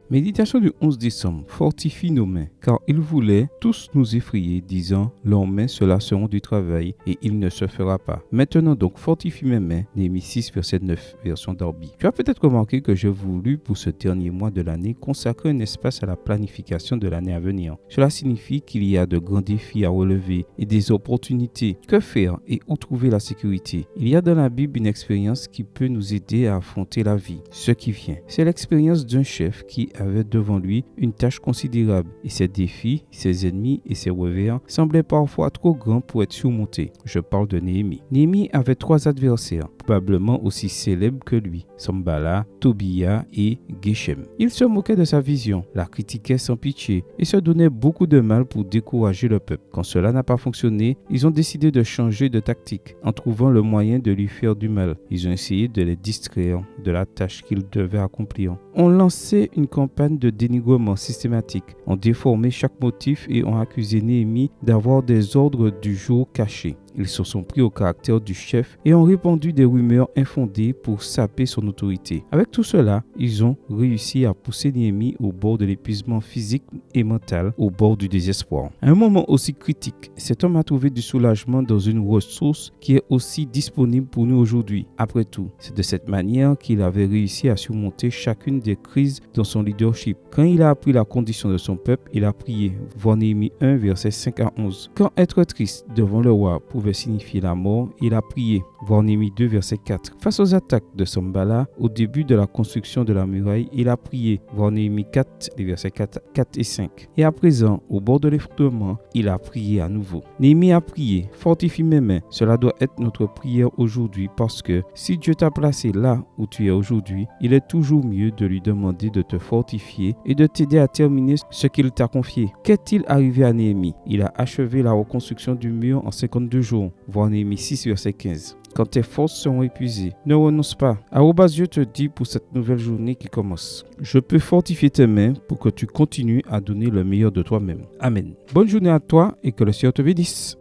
Méditation du 11 décembre. Fortifie nos mains, car ils voulaient tous nous effrayer, disant, leurs mains se lasseront du travail, et il ne se fera pas. Maintenant donc, fortifie mes mains. Néhémie 6, verset 9, version Darby. Tu as peut-être remarqué que j'ai voulu, pour ce dernier mois de l'année, consacrer un espace à la planification de l'année à venir. Cela signifie qu'il y a de grands défis à relever et des opportunités. Que faire et où trouver la sécurité? Il y a dans la Bible une expérience qui peut nous aider à affronter la vie, ce qui vient. C'est l'expérience d'un chef qui avait devant lui une tâche considérable et ses défis, ses ennemis et ses revers semblaient parfois trop grands pour être surmontés. Je parle de Néhémie. Néhémie avait 3 adversaires, probablement aussi célèbres que lui, Sanballat, Tobia et Geshem. Il se moquait de sa vision, la critiquait sans pitié et se donnait beaucoup de mal pour décourager le peuple. Quand cela n'a pas fonctionné, ils ont décidé de changer de tactique en trouvant le moyen de lui faire du mal. Ils ont essayé de les distraire de la tâche qu'ils devaient accomplir. On lançait une campagne de dénigrement systématique, ont déformé chaque motif et ont accusé Néhémie d'avoir des ordres du jour cachés. Ils se sont pris au caractère du chef et ont répandu des rumeurs infondées pour saper son autorité. Avec tout cela, ils ont réussi à pousser Néhémie au bord de l'épuisement physique et mental, au bord du désespoir. À un moment aussi critique, cet homme a trouvé du soulagement dans une ressource qui est aussi disponible pour nous aujourd'hui. Après tout, c'est de cette manière qu'il avait réussi à surmonter chacune des crises dans son leadership. Quand il a appris la condition de son peuple, il a prié. Voir Néhémie 1, versets 5 à 11. Quand être triste devant le roi pouvait signifier la mort, il a prié. Voir Néhémie 2, verset 4. Face aux attaques de Sanballat, au début de la construction de la muraille, il a prié. Voir Néhémie 4, les versets 4 et 5. Et à présent, au bord de l'effondrement, il a prié à nouveau. Néhémie a prié. Fortifie mes mains. Cela doit être notre prière aujourd'hui parce que si Dieu t'a placé là où tu es aujourd'hui, il est toujours mieux de lui demander de te fortifier et de t'aider à terminer ce qu'il t'a confié. Qu'est-il arrivé à Néhémie? Il a achevé la reconstruction du mur en 52 jours. Voir Néhémie 6, verset 15. Quand tes forces seront épuisées, ne renonce pas. Dieu te dit pour cette nouvelle journée qui commence. Je peux fortifier tes mains pour que tu continues à donner le meilleur de toi-même. Amen. Bonne journée à toi et que le Seigneur te bénisse.